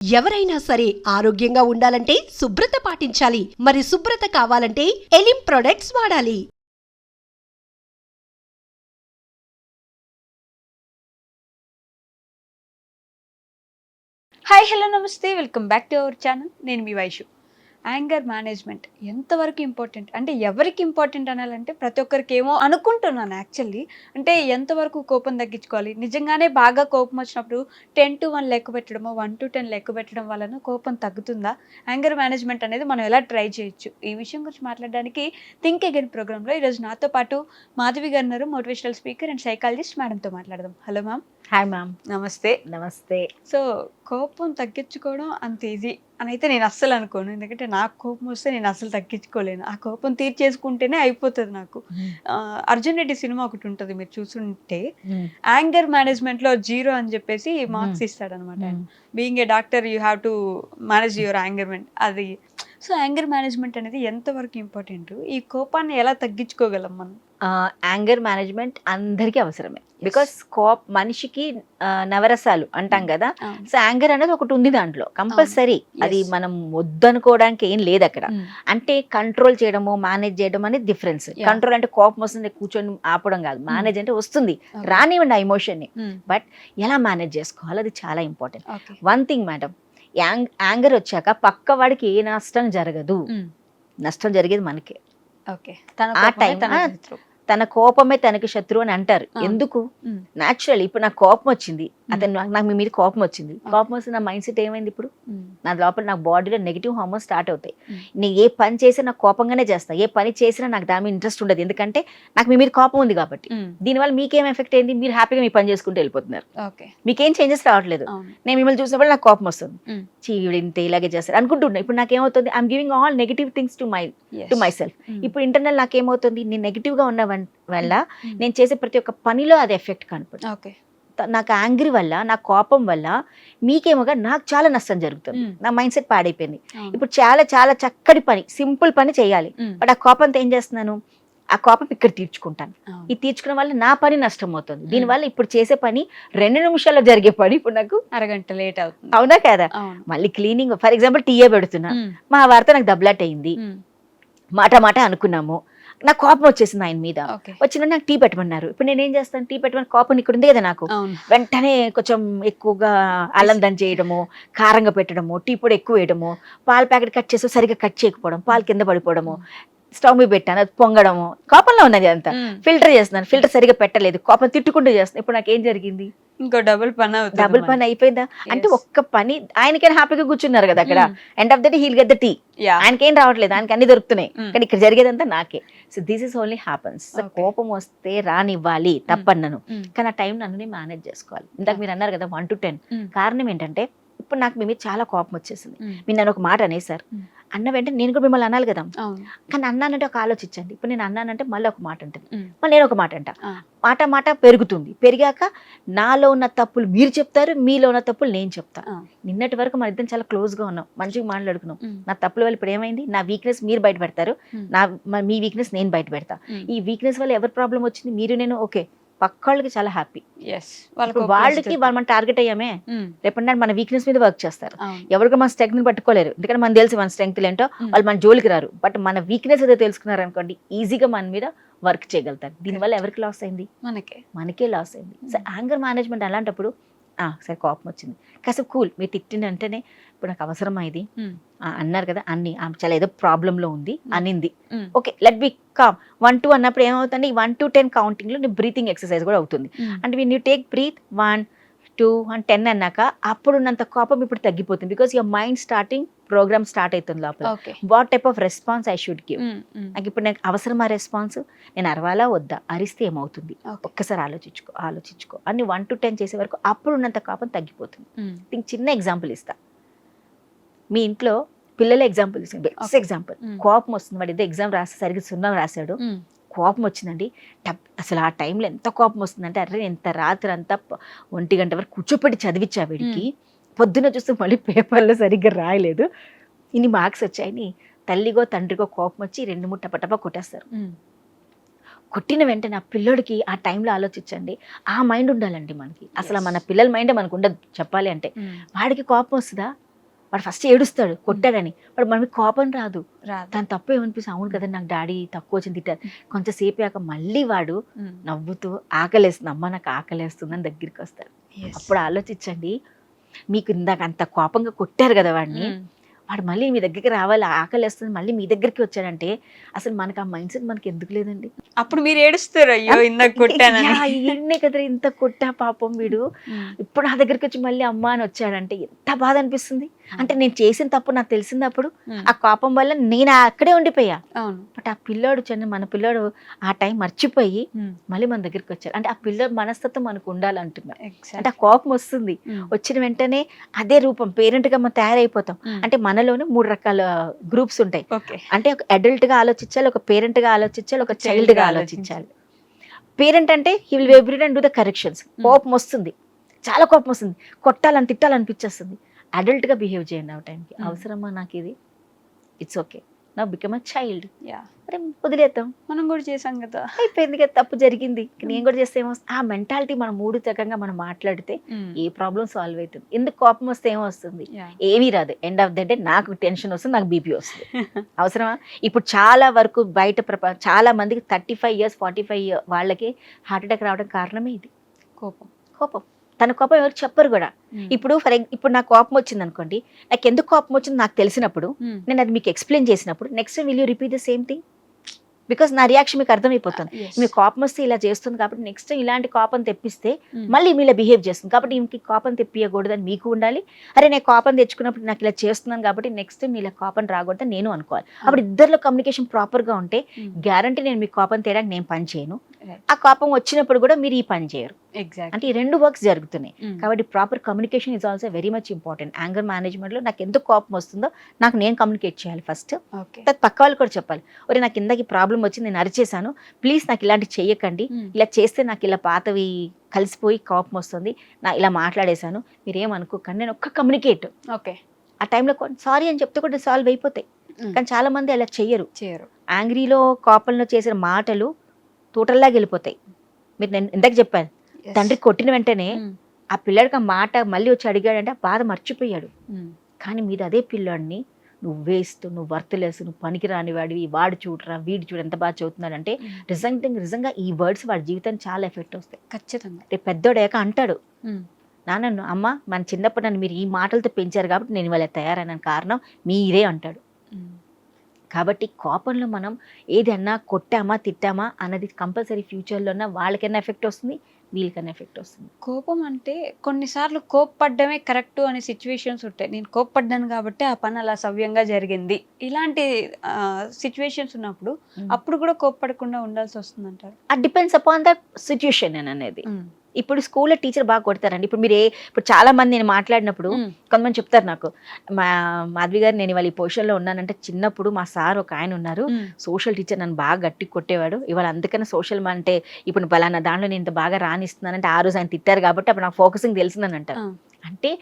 ఎవరైనా సరే ఆరోగ్యంగా ఉండాలంటే శుభ్రత పాటించాలి. మరి శుభ్రత కావాలంటే ఎలిం ప్రొడక్ట్స్ వాడాలి. హాయ్ హలో నమస్తే welcome back to our channel. నేను మీ వైషు. యాంగర్ మేనేజ్మెంట్ ఎంతవరకు ఇంపార్టెంట్ అంటే ఎవరికి ఇంపార్టెంట్ అనాలంటే ప్రతి ఒక్కరికి ఏమో అనుకుంటున్నాను యాక్చువల్లీ. అంటే ఎంతవరకు కోపం తగ్గించుకోవాలి, నిజంగానే బాగా కోపం వచ్చినప్పుడు 10 to 1 లెక్క పెట్టడమో 1 to 10 లెక్క పెట్టడం వలన కోపం తగ్గుతుందా, యాంగర్ మేనేజ్మెంట్ అనేది మనం ఎలా ట్రై చేయొచ్చు, ఈ విషయం గురించి మాట్లాడడానికి థింక్ అగైన్ ప్రోగ్రాంలో ఈరోజు నాతో పాటు మాధవి గారు ఉన్నారు, మోటివేషనల్ స్పీకర్ అండ్ సైకాలజిస్ట్. మేడంతో మాట్లాడదాం. Hello ma'am. Hi ma'am. నమస్తే. నమస్తే. సో కోపం తగ్గించుకోవడం అంత ఈజీ అని అయితే నేను అస్సలు అనుకోను. ఎందుకంటే నాకు కోపం వస్తే నేను అస్సలు తగ్గించుకోలేను. ఆ కోపం తీర్చేసుకుంటేనే అయిపోతుంది నాకు. అర్జున్ రెడ్డి సినిమా ఒకటి ఉంటుంది, మీరు చూసుంటే యాంగర్ మేనేజ్మెంట్లో 0 అని చెప్పేసి మార్క్స్ ఇస్తాడనమాట. Being a doctor you have to manage your anger management అది. సో యాంగర్ మేనేజ్మెంట్ అనేది ఎంతవరకు ఇంపార్టెంట్, ఈ కోపాన్ని ఎలా తగ్గించుకోగలం మనం? యాంగర్ మేనేజ్మెంట్ అందరికీ అవసరమే. బికాస్ మనిషికి నవరసాలు అంటాం కదా. సో యాంగర్ అనేది ఒకటి ఉంది దాంట్లో కంపల్సరీ. అది మనం వద్దనుకోవడానికి ఏం లేదు అక్కడ. అంటే కంట్రోల్ చేయడము మేనేజ్ చేయడం అనేది డిఫరెన్స్. కంట్రోల్ అంటే కోపం వస్తుంది కూర్చొని ఆపడం కాదు. మేనేజ్ అంటే వస్తుంది, రానివ్వండి ఆ ఎమోషన్ ని, బట్ ఎలా మేనేజ్ చేసుకోవాలి అది చాలా important. One thing madam, anger వచ్చాక పక్క వాడికి ఏ నష్టం జరగదు, నష్టం జరిగేది మనకే. ఆ టైం తన కోపమే తనకి శత్రువు అని అంటారు. ఎందుకు? న్యాచురల్. ఇప్పుడు నాకు కోపం వచ్చింది, అతను నాకు మీ మీద కోపం వచ్చింది. కోపం వస్తే నా మైండ్ సెట్ ఏమైంది? ఇప్పుడు నా లోపల నాకు బాడీలో నెగిటివ్ హార్మోన్స్ స్టార్ట్ అవుతాయి. నేను ఏ పని చేసినా నాకు కోపంగానే చేస్తా. ఏ పని చేసినా నాకు దాని మీద ఇంట్రెస్ట్ ఉండదు, ఎందుకంటే నాకు మీ మీద కోపం ఉంది కాబట్టి. దీనివల్ల మీకేం ఎఫెక్ట్ అయింది? మీరు హ్యాపీగా మీ పని చేసుకుంటూ వెళ్ళిపోతున్నారు, మీకేం చేంజెస్ రావట్లేదు. నేను మిమ్మల్ని చూసినప్పుడు నాకు కోపం వస్తుంది, చీవిడి ఇంతే ఇలాగే చేస్తారు అనుకుంటున్నా. ఇప్పుడు నాకేమవుతుంది? I'm giving all negative things to myself. ఇప్పుడు ఇంటర్నల్ నాకేమవుతుంది? నేను నెగిటివ్ గా ఉన్న వల్ల నేను చేసే ప్రతి ఒక్క పనిలో అది ఎఫెక్ట్ కనపడుతుంది. నాకు యాంగ్రీ వల్ల, నా కోపం వల్ల మీకేమోగా నాకు చాలా నష్టం జరుగుతుంది. నా మైండ్ సెట్ పాడైపోయింది. ఇప్పుడు చాలా చాలా చక్కటి పని, సింపుల్ పని చేయాలి, బట్ ఆ కోపంతో ఏం చేస్తున్నాను? ఆ కోపం ఇక్కడ తీర్చుకుంటాను. ఈ తీర్చుకున్న వల్ల నా పని నష్టం అవుతుంది. దీనివల్ల ఇప్పుడు చేసే పని 2 నిమిషాల్లో జరిగే పని ఇప్పుడు నాకు అరగంట లేట్ అవుతుంది. అవునా కదా? మళ్ళీ క్లీనింగ్, ఫర్ ఎగ్జాంపుల్ టీయే పెడుతున్నా, మా వార్త నాకు దెబ్బలాట అయింది, మాట అనుకున్నాము, నాకు కోపం వచ్చేసింది ఆయన మీద. వచ్చిన నాకు టీ పెట్టమన్నారు. ఇప్పుడు నేను ఏం చేస్తాను? టీ పెట్టమని కోపం ఇక్కడ ఉంది కదా నాకు, వెంటనే కొంచెం ఎక్కువగా అల్లం దంచి చేయడము, కారంగా పెట్టడము, టీ పొడి ఎక్కువ వేయడము, పాల ప్యాకెట్ కట్ చేసి సరిగ్గా కట్ చేయకపోవడం, పాలు కింద పడిపోవడము, స్టవ్ మీద పెట్టాను అది పొంగడము, కోపంలో ఉన్నది అంతా. ఫిల్టర్ చేస్తున్నాను, ఫిల్టర్ సరిగా పెట్టలేదు, కోపం తిట్టుకుంటూ చేస్తున్నాను. ఇప్పుడు నాకు ఏం జరిగింది? ఇంకో డబుల్ పని అయిపోయిందా? అంటే ఒక్క పని ఆయనకైనా హ్యాపీగా కూర్చున్నారు కదా అక్కడ. End of the day he'll get the tea. ఆయనకేం రావట్లేదు, ఆయనకి అన్ని దొరుకుతున్నాయి, కానీ ఇక్కడ జరిగేదంతా నాకే. So this is only happens. కోపం వస్తే రానివ్వాలి, తప్పన్నను, కానీ ఆ టైం నన్ను మేనేజ్ చేసుకోవాలి. ఇందాక మీరు అన్నారు కదా 1 to 10. కారణం ఏంటంటే ఇప్పుడు నాకు మీ మీద చాలా కోపం వచ్చేసింది, మీరు నన్ను ఒక మాట అనేసారు. అన్న వెంటనే నేను కూడా మిమ్మల్ని అనాలి కదా, కానీ అన్నానంటే ఒక ఆలోచించండి. ఇప్పుడు నేను అన్నానంటే మళ్ళీ ఒక మాట ఉంటుంది, మళ్ళీ నేను ఒక మాట అంట, మాట పెరుగుతుంది. పెరిగాక నాలో ఉన్న తప్పులు మీరు చెప్తారు, మీలో ఉన్న తప్పులు నేను చెప్తాను. నిన్నటి వరకు మన ఇద్దరం చాలా క్లోజ్ గా ఉన్నాం, మంచిగా మాట్లాడుకున్నాం. నా తప్పుల వల్ల ఇప్పుడు ఏమైంది? నా వీక్నెస్ మీరు బయట పెడతారు, మీ వీక్నెస్ నేను బయట పెడతా. ఈ వీక్నెస్ వల్ల ఎవరి ప్రాబ్లం వచ్చింది? మీరు నేను ఓకే, పక్కోళ్ళకి చాలా హ్యాపీ. వాళ్ళకి మనం టార్గెట్ అయ్యామే, రేపు మన వీక్నెస్ మీద వర్క్ చేస్తారు. ఎవరికి మన స్ట్రెంగ్త్ ని పట్టుకోలేరు, ఎందుకంటే మనకు తెలుసు మన స్ట్రెంగ్త్ ఏంటో, వాళ్ళు మన జోలికి రారు. బట్ మన వీక్నెస్ ఏదో తెలుసుకున్నారు అనుకోండి, ఈజీగా మన మీద వర్క్ చేయగలుగుతారు. దీనివల్ల ఎవరికి లాస్ అయింది? మనకే లాస్ అయింది. సో యాంగర్ మేనేజ్మెంట్ అలాంటప్పుడు సరే కోపం వచ్చింది, కాసేపు కూల్, మీరు తిట్టిన వెంటనే ఇప్పుడు నాకు అవసరమా ఇది అన్నారు కదా, అన్ని చాలా ఏదో ప్రాబ్లంలో ఉంది అనింది, okay let be calm. 1 to అన్నప్పుడు ఏమవుతుంది? 1 to 10 కౌంటింగ్ లో నీ బ్రీతింగ్ ఎక్సర్సైజ్ కూడా అవుతుంది. అంటే when you take breathe 1 2 and 10 అన్నాక అప్పుడున్నంత కోపం ఇప్పుడు తగ్గిపోతుంది. Because your mind starting program start అవుతుంది లోపల. What type of response I should give? నాకు ఇప్పుడు నాకు అవసరమా రెస్పాన్స్? నేను అరవాలా వద్దా? అరిస్తే ఏమవుతుంది? ఒక్కసారి ఆలోచించుకో అన్ని 1 to 10 చేసే వరకు అప్పుడున్నంత కోపం తగ్గిపోతుంది. దీనికి చిన్న ఎగ్జాంపుల్ ఇస్తా. మీ ఇంట్లో పిల్లల ఎగ్జాంపుల్ ఇస్తాను, బెస్ట్ ఎగ్జాంపుల్. కోపం వస్తుంది, వాడు ఏదో ఎగ్జామ్ రాస్తే సరిగ్గా 0 రాశాడు, కోపం వచ్చిందండి. అసలు ఆ టైంలో ఎంత కోపం వస్తుందంటే, అరే ఎంత రాత్రి అంతా 1 గంట వరకు కూర్చోపెట్టి చదివించా వీడికి, పొద్దున్న చూస్తే మళ్ళీ పేపర్లో సరిగ్గా రాయలేదు, ఇన్ని మార్క్స్ వచ్చాయని తల్లిగో తండ్రిగో కోపం వచ్చి 2-3 టపటపా కొట్టేస్తారు. కొట్టిన వెంటనే ఆ పిల్లోడికి ఆ టైంలో ఆలోచించండి, ఆ మైండ్ ఉండాలండి మనకి. అసలు మన పిల్లల మైండే మనకు ఉండదు చెప్పాలి అంటే. వాడికి కోపం వస్తుందా? వాడు ఫస్ట్ ఏడుస్తాడు కొట్టాడని, వాడు మనకి కోపం రాదు, రాదు. దాని తప్పు ఏమనిపిస్తుంది, అవును కదా నాకు డాడీ తక్కువ వచ్చింది తిట్టారు. కొంచెంసేపు యాక మళ్ళీ వాడు నవ్వుతూ ఆకలేస్తుంది, అమ్మ నాకు ఆకలేస్తుంది అని దగ్గరికి వస్తాడు. అప్పుడు ఆలోచించండి, మీకు ఇందాక అంత కోపంగా కొట్టారు కదా వాడిని, వాడు మళ్ళీ మీ దగ్గరికి రావాలి, ఆకలి వేస్తుంది మళ్ళీ మీ దగ్గరికి వచ్చాడంటే అసలు మనకు ఆ మైండ్ సెట్ మనకి ఎందుకు లేదండి? అప్పుడు మీరు ఏడుస్తారు, అయ్యో ఇందాక కొట్టానని. ఈయన్నే కదా ఇంత కొట్టా పాపం వీడు, ఇప్పుడు నా దగ్గరికి వచ్చి మళ్ళీ అమ్మ అని వచ్చాడంటే ఎంత బాధ అనిపిస్తుంది. అంటే నేను చేసిన తప్పు నాకు తెలిసింది అప్పుడు, ఆ కోపం వల్ల నేను అక్కడే ఉండిపోయా. బట్ ఆ పిల్లోడు మన పిల్లోడు ఆ టైం మర్చిపోయి మళ్ళీ మన దగ్గరికి వచ్చాడు. అంటే ఆ పిల్లోడు మనస్తత్వం మనకు ఉండాలంటున్నా. అంటే ఆ కోపం వస్తుంది, వచ్చిన వెంటనే అదే రూపం పేరెంట్ గా మనం తయారైపోతాం. అంటే మనలోనే 3 రకాల గ్రూప్స్ ఉంటాయి. అంటే ఒక అడల్ట్ గా ఆలోచించాలి, ఒక పేరెంట్ గా ఆలోచించాలి, ఒక చైల్డ్ గా ఆలోచించాలి. పేరెంట్ అంటే he will every day do the corrections. కోపం వస్తుంది, చాలా కోపం వస్తుంది, కొట్టాలని తిట్టాలనిపించేస్తుంది. అడల్ట్ గా బిహేవ్ చేయండి ఆ టైంకి. అవసరమా నాకు ఇది, ఇట్స్ ఓకే, నా బికమ్ అ చైల్డ్. అరే వదిలేద్దాం, మనం కూడా చేసాం కదా, అయిపోయింది కదా, తప్పు జరిగింది, నేను కూడా చేస్తే ఏమొస్తుంది. ఆ మెంటాలిటీ మనం 3 రకంగా మనం మాట్లాడితే ఏ ప్రాబ్లం సాల్వ్ అవుతుంది. ఎందుకు కోపం వస్తే ఏమొస్తుంది, ఏమీ రాదు. ఎండ్ ఆఫ్ ద డే నాకు టెన్షన్ వస్తుంది, నాకు బీపీ వస్తుంది. అవసరమా? ఇప్పుడు చాలా వరకు బయట చాలా మందికి 35 years 45 years వాళ్ళకి హార్ట్ అటాక్ రావడం కారణమే ఇది, కోపం. తన కోపం ఎవరికి చెప్పరు కూడా. ఇప్పుడు నాకు కోపం వచ్చింది అనుకోండి, నాకు ఎందుకు కోపం వచ్చింది నాకు తెలిసినప్పుడు, నేను అది మీకు ఎక్స్ప్లెయిన్ చేసినప్పుడు next will you repeat the same thing, because నా రియాక్షన్ మీకు అర్థమైపోతుంది. మీకు కోపం వస్తే ఇలా చేస్తుంది కాబట్టి నెక్స్ట్ ఇలాంటి కోపం తెప్పిస్తే మళ్ళీ మీలా బిహేవ్ చేస్తుంది కాబట్టి ఇంక కోపం తెప్పియకూడదని మీకు ఉండాలి. అరే నేను కోపం తెచ్చుకున్నప్పుడు నాకు ఇలా చేస్తున్నాను కాబట్టి నెక్స్ట్ మీలా కోపం రాకూడదని నేను అనుకోవాలి. అప్పుడు ఇద్దరిలో కమ్యూనికేషన్ ప్రాపర్గా ఉంటే గ్యారంటీ నేను మీకు కోపం తేడానికి నేను పని చేయను, ఆ కోపం వచ్చినప్పుడు కూడా మీరు ఈ పని చేయరు. అంటే ఈ 2 వర్క్స్ జరుగుతున్నాయి. కాబట్టి proper communication is also very much important. Anger management లో నాకు ఎందుకు కోపం వస్తుందో నాకు నేను కమ్యూనికేట్ చేయాలి ఫస్ట్, పక్క వాళ్ళు కూడా చెప్పాలి. ఒరే నాకు ఇందాక ప్రాబ్లం వచ్చింది, నేను అరిచేసాను, ప్లీజ్ నాకు ఇలాంటివి చెయ్యకండి, ఇలా చేస్తే నాకు ఇలా పాతవి కలిసిపోయి కోపం వస్తుంది, నా ఇలా మాట్లాడేశాను, మీరేమనుకోకండి, నేను ఒక్క కమ్యూనికేట్. ఆ టైంలో సారీ అని చెప్తే కూడా సాల్వ్ అయిపోతాయి. కానీ చాలా మంది అలా చెయ్యరు. యాంగ్రీలో కోపంలో చేసిన మాటలు టోటల్లాగా వెళ్ళిపోతాయి. మీరు నేను ఇందాక చెప్పాను, తండ్రి కొట్టిన వెంటనే ఆ పిల్లాడికి ఆ మాట మళ్ళీ వచ్చి అడిగాడంటే ఆ బాధ మర్చిపోయాడు. కానీ మీరు అదే పిల్లాడిని నువ్వు వేస్ట్, నువ్వు వర్త్లెస్, నువ్వు పనికి రాని వాడివి, వాడు చూడరా వీడు చూడు ఎంత బాగా చదువుతున్నాడంటే నిజంగా ఈ వర్డ్స్ వాడి జీవితానికి చాలా ఎఫెక్ట్ వస్తాయి. ఖచ్చితంగా రేపు పెద్దోడయ్యాక అంటాడు, నాన్న అమ్మ మన చిన్నప్పుడు నన్ను మీరు ఈ మాటలతో పెంచారు కాబట్టి నేను ఇవాళ తయారైన కారణం మీరే అంటాడు. కాబట్టి కోపంలో మనం ఏదన్నా కొట్టామా తిట్టామా అన్నది కంపల్సరీ ఫ్యూచర్లో వాళ్ళకైనా ఎఫెక్ట్ వస్తుంది, వీళ్ళకైనా ఎఫెక్ట్ వస్తుంది. కోపం అంటే కొన్నిసార్లు కోప్పడ్డమే కరెక్ట్ అనే సిచ్యువేషన్స్ ఉంటాయి. నేను కోప్పడ్డాను కాబట్టి ఆ పని అలా సవ్యంగా జరిగింది, ఇలాంటి సిచ్యువేషన్స్ ఉన్నప్పుడు అప్పుడు కూడా కోప్పడకుండా ఉండాల్సి వస్తుంది అంటారు. అది డిపెండ్స్ అపాన్ ద సిచ్యువేషన్ అనేది. ఇప్పుడు స్కూల్లో టీచర్ బాగా కొడతారండి. ఇప్పుడు చాలా మంది నేను మాట్లాడినప్పుడు కొంతమంది చెప్తారు నాకు, మాధవి గారు నేను ఇవాళ ఈ పొజిషన్లో ఉన్నానంటే చిన్నప్పుడు మా సార్ ఒక ఆయన ఉన్నారు, సోషల్ టీచర్ నన్ను బాగా గట్టి కొట్టేవాడు, ఇవాళ అందుకని సోషల్ అంటే ఇప్పుడు పలానా దాంట్లో నేను ఇంత బాగా రాణిస్తున్నానంటే ఆ రోజు ఆయన తిట్టారు కాబట్టి అప్పుడు నాకు ఫోకసింగ్ తెలిసిందని అంటారు. అంటే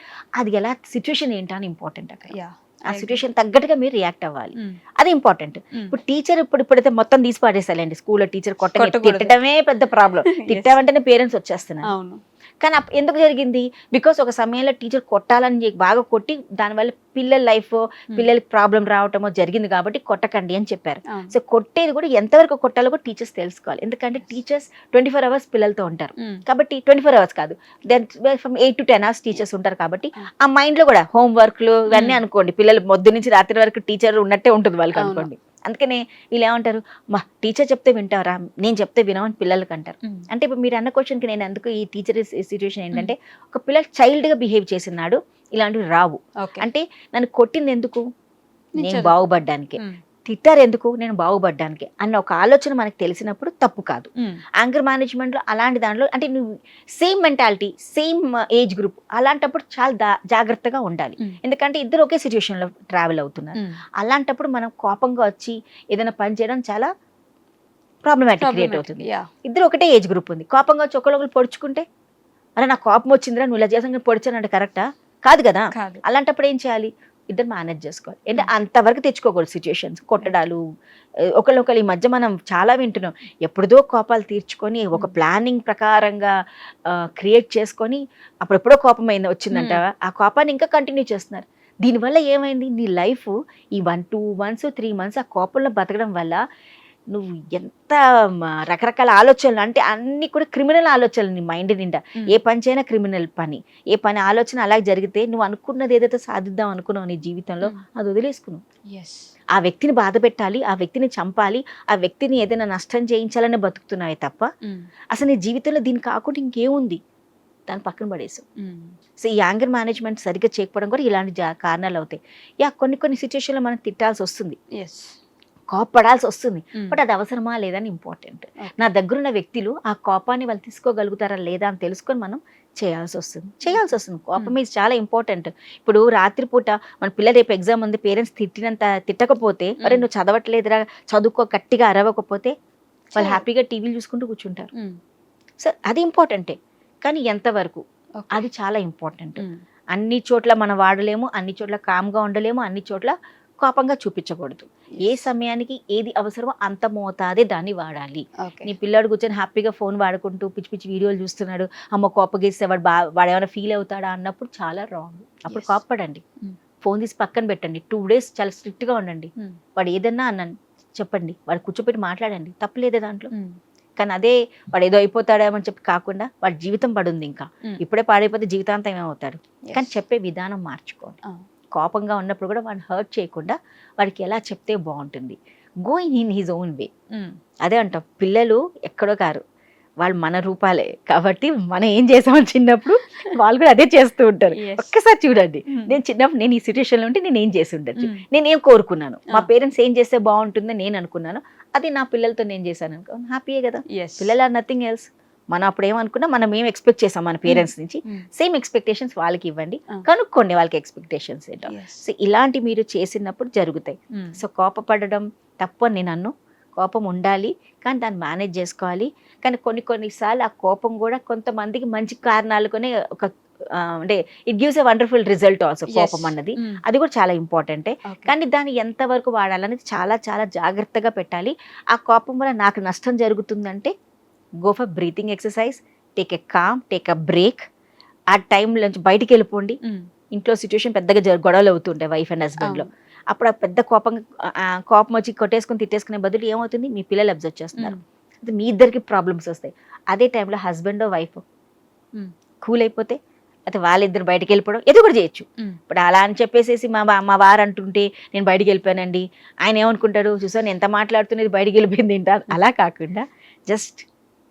అది ఎలా సిచ్యువేషన్ ఏంటని ఇంపార్టెంట్ అక్కడ. ఆ సిచ్యువేషన్ తగ్గట్టుగా మీరు రియాక్ట్ అవ్వాలి, అది ఇంపార్టెంట్. ఇప్పుడు టీచర్ ఇప్పుడైతే మొత్తం తీసి పాడేసాలండి, స్కూల్లో టీచర్ తిట్టడమే పెద్ద ప్రాబ్లం, తిట్టామంటేనే పేరెంట్స్ వచ్చేస్తున్నారు. కానీ ఎందుకు జరిగింది, బికాస్ ఒక సమయంలో టీచర్ కొట్టాలని బాగా కొట్టి దానివల్ల పిల్లల లైఫ్ పిల్లలకి ప్రాబ్లం రావటమో జరిగింది కాబట్టి కొట్టకండి అని చెప్పారు. సో కొట్టేది కూడా ఎంతవరకు కొట్టాలో కూడా టీచర్స్ తెలుసుకోవాలి. ఎందుకంటే టీచర్స్ 24 hours పిల్లలతో ఉంటారు కాబట్టి 24 hours కాదు, ఫ్రమ్ 8 to 10 hours టీచర్స్ ఉంటారు కాబట్టి ఆ మైండ్ లో కూడా హోంవర్క్లు ఇవన్నీ అనుకోండి, పిల్లలు పొద్దు నుంచి రాత్రి వరకు టీచర్ ఉన్నట్టే ఉంటుంది వాళ్ళకి అనుకోండి. అందుకనే వీళ్ళు ఏమంటారు, మా టీచర్ చెప్తే వింటారా, నేను చెప్తే వినమని పిల్లలకి అంటారు. అంటే ఇప్పుడు మీరు అన్న క్వశ్చన్కి నేను ఎందుకు ఈ టీచర్ సిచ్యువేషన్ ఏంటంటే ఒక పిల్లలు చైల్డ్గా బిహేవ్ చేసినాడు, ఇలాంటివి రావు. అంటే నన్ను కొట్టింది ఎందుకు, నేను బాగుపడ్డానికి, తిట్టారు ఎందుకు, నేను బాగుపడ్డానికి అన్న ఒక ఆలోచన మనకు తెలిసినప్పుడు తప్పు కాదు. యాంగర్ మేనేజ్మెంట్లో అలాంటి దాంట్లో అంటే నువ్వు same mentality same age group అలాంటప్పుడు చాలా జాగ్రత్తగా ఉండాలి. ఎందుకంటే ఇద్దరు ఒకే సిచ్యువేషన్లో ట్రావెల్ అవుతున్నారు. అలాంటప్పుడు మనం కోపంగా వచ్చి ఏదైనా పని చేయడం చాలా ప్రాబ్లమాటిక్ క్రియేట్ అవుతుంది. ఇద్దరు ఒకటే ఏజ్ గ్రూప్ ఉంది, కోపంగా వచ్చి ఒకళ్ళు పొడుచుకుంటే అరే నాకు కోపం వచ్చిందిరా నువ్వు ఇలా చేసాను పొడిచానంటే కరెక్టా కాదు కదా. అలాంటప్పుడు ఏం చేయాలి, ఇద్దరు మేనేజ్ చేసుకోవాలి. అంటే అంతవరకు తెచ్చుకోకూడదు సిచ్యువేషన్స్, కొట్టడాలు ఒకళ్ళు. ఈ మధ్య మనం చాలా వింటున్నాం, ఎప్పుడుదో కోపాలు తీర్చుకొని ఒక ప్లానింగ్ ప్రకారంగా క్రియేట్ చేసుకొని అప్పుడెప్పుడో కోపం వచ్చిందంట, ఆ కోపాన్ని ఇంకా కంటిన్యూ చేస్తున్నారు. దీనివల్ల ఏమైంది, నీ లైఫ్ ఈ 1-2 months 3 months ఆ కోపంలో బతకడం వల్ల నువ్వు ఎంత రకరకాల ఆలోచనలు, అంటే అన్ని కూడా క్రిమినల్ ఆలోచనలు నీ మైండ్ నిండా. ఏ పని చేయనా క్రిమినల్ పని, ఏ పని ఆలోచన అలా జరిగితే నువ్వు అనుకున్నది ఏదైతే సాధిద్దాం అనుకున్నావు నీ జీవితంలో అది వదిలేసుకున్నావు. ఆ వ్యక్తిని బాధ పెట్టాలి, ఆ వ్యక్తిని చంపాలి, ఆ వ్యక్తిని ఏదైనా నష్టం చేయించాలనే బతుకుతున్నావే తప్ప అసలు నీ జీవితంలో దీని కాకుండా ఇంకేముంది, దాన్ని పక్కన పడేసావు. సో ఈ యాంగర్ మేనేజ్మెంట్ సరిగ్గా చేయకపోవడం కూడా ఇలాంటి కారణాలు అవుతాయి. కొన్ని సిచ్యువేషన్లో మనం తిట్టాల్సి వస్తుంది, కోప్పడాల్సి వస్తుంది, బట్ అది అవసరమా లేదని ఇంపార్టెంట్. నా దగ్గరున్న వ్యక్తులు ఆ కోపాన్ని వాళ్ళు తీసుకోగలుగుతారా లేదా అని తెలుసుకొని మనం చేయాల్సి వస్తుంది. కోపం ఇది చాలా ఇంపార్టెంట్. ఇప్పుడు రాత్రిపూట మన పిల్లలు రేపు ఎగ్జామ్ ఉంది, పేరెంట్స్ తిట్టకపోతే అరే నువ్వు చదవట్లేదురా, చదువుకో, గట్టిగా అరవకపోతే వాళ్ళు హ్యాపీగా టీవీలు చూసుకుంటూ కూర్చుంటారు. సో అది ఇంపార్టెంటే, కానీ ఎంతవరకు అది చాలా ఇంపార్టెంట్. అన్ని చోట్ల మనం వాడలేము, అన్ని చోట్ల కామ్గా ఉండలేము, అన్ని చోట్ల కోపంగా చూపించకూడదు. ఏ సమయానికి ఏది అవసరమో అంత మోతాదే దాన్ని వాడాలి. నీ పిల్లాడు కూర్చొని హ్యాపీగా ఫోన్ వాడుకుంటూ పిచ్చి పిచ్చి వీడియోలు చూస్తున్నాడు, అమ్మ కోపగిస్తే వాడు ఏమైనా ఫీల్ అవుతాడా అన్నప్పుడు చాలా రాంగ్. అప్పుడు కోపపడండి, ఫోన్ తీసి పక్కన పెట్టండి, 2 days చాలా స్ట్రిక్ట్గా ఉండండి. వాడు ఏదన్నా అన్నాను చెప్పండి, వాడు కూర్చోపెట్టి మాట్లాడండి, తప్పలేదే దాంట్లో. కానీ అదే వాడు ఏదో అయిపోతాడేమని చెప్పి కాకుండా వాడి జీవితం పడుంది, ఇంకా ఇప్పుడే పాడైపోతే జీవితాంతం ఏమవుతాడు. కానీ చెప్పే విధానం మార్చుకోండి. కోపంగా ఉన్నప్పుడు కూడా వాడిని హర్ట్ చేయకుండా వాడికి ఎలా చెప్తే బాగుంటుంది, going in his own way. అదే అంటాం, పిల్లలు ఎక్కడో కారు, వాళ్ళు మన రూపాలే కాబట్టి మనం ఏం చేసామని చిన్నప్పుడు వాళ్ళు కూడా అదే చేస్తూ ఉంటారు. ఒక్కసారి చూడండి, నేను చిన్నప్పుడు నేను ఈ సిచ్యువేషన్లో ఉంటే నేను ఏం చేసి ఉండొచ్చు, నేను ఏం కోరుకున్నాను, మా పేరెంట్స్ ఏం చేస్తే బాగుంటుందని నేను అనుకున్నాను, అది నా పిల్లలతో నేను చేశాను అనుకో, హ్యాపీయే కదా. పిల్లలు ఆర్ నథింగ్ ఎల్స్. మనం అప్పుడు ఏమనుకున్నా, మనం ఏం ఎక్స్పెక్ట్ చేసాం మన పేరెంట్స్ నుంచి, సేమ్ ఎక్స్పెక్టేషన్స్ వాళ్ళకి ఇవ్వండి, కనుక్కోండి వాళ్ళకి ఎక్స్పెక్టేషన్స్ ఏంటో. సో ఇలాంటి మీరు చేసినప్పుడు జరుగుతాయి. సో కోపపడడం తప్పు అని నేను అన్ను, కోపం ఉండాలి కానీ దాన్ని మేనేజ్ చేసుకోవాలి. కానీ కొన్నిసార్లు ఆ కోపం కూడా కొంతమందికి మంచి కారణాలకునే ఒక అంటే it gives a wonderful result also. కోపం అన్నది అది కూడా చాలా ఇంపార్టెంటే, కానీ దాన్ని ఎంతవరకు వాడాలనేది చాలా చాలా జాగ్రత్తగా పెట్టాలి. ఆ కోపం వల్ల నాకు నష్టం జరుగుతుందంటే go for breathing exercise, take a com, take a break. ఆ టైంలో నుంచి బయటికి వెళ్ళిపోండి. ఇంట్లో సిచ్యువేషన్ పెద్దగా గొడవలు అవుతుంటాయి వైఫ్ అండ్ హస్బెండ్లో, అప్పుడు ఆ పెద్ద కోపం వచ్చి కొట్టేసుకుని తిట్టేసుకునే బదులు ఏమవుతుంది, మీ పిల్లలు అబ్జర్వ్ చేస్తున్నారు, అది మీ ఇద్దరికి ప్రాబ్లమ్స్ వస్తాయి. అదే టైంలో హస్బెండ్ వైఫ్ కూల్ అయిపోతే, అయితే వాళ్ళిద్దరు బయటకు వెళ్ళిపోవడం ఏదో కూడా చేయొచ్చు. ఇప్పుడు అలా అని చెప్పేసి మా వారు అంటుంటే నేను బయటికి వెళ్ళిపోయానండి, ఆయన ఏమనుకుంటాడు, చూసాను ఎంత మాట్లాడుతున్నది బయటికి వెళ్ళిపోయింది ఏంట, అలా కాకుండా just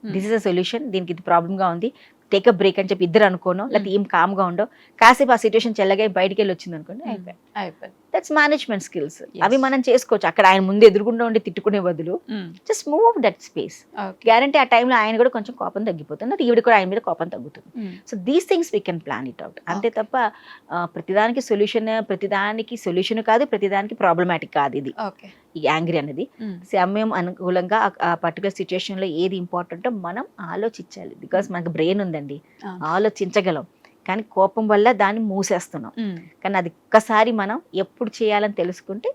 this is a solution, దీనికి ఇది ప్రాబ్లంగా ఉంది, టేక్ అ బ్రేక్ అని చెప్పి ఇద్దరు అనుకోను, లేకపోతే ఏం కామ్గా ఉండో కాసేపు ఆ సిచ్యువేషన్ చెల్లగా బయటికి వెళ్ళి వచ్చింది అనుకోండి, అయిపోయింది. That's management skills. అవి మనం చేసుకోవచ్చు. అక్కడ ఆయన ముందు ఎదురుకుండా ఉండి తిట్టుకునే బదులు just move of that space. Guarantee ఆ టైంలో ఆయన కూడా కొంచెం కోపం తగ్గిపోతుంది, అది ఈవిడ కూడా ఆయన మీద కోపం తగ్గుతుంది. So these things we can plan it out. అంతే తప్ప ప్రతిదానికి సొల్యూషన్ కాదు, ప్రతిదానికి ప్రాబ్లమాటిక్ కాదు ఇది ఈ యాంగ్రీ అనేది. సమయం అనుకూలంగా ఆ పర్టికులర్ సిచ్యువేషన్లో ఏది ఇంపార్టెంటో మనం ఆలోచించాలి. బికాస్ మనకు బ్రెయిన్ ఉందండి, ఆలోచించగలం, కానీ కోపం వల్ల దాన్ని మూసేస్తున్నాం. కానీ అది ఒక్కసారి మనం ఎప్పుడు చేయాలని తెలుసుకుంటే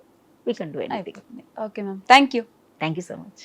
we can do anything. Okay ma'am, thank you so much.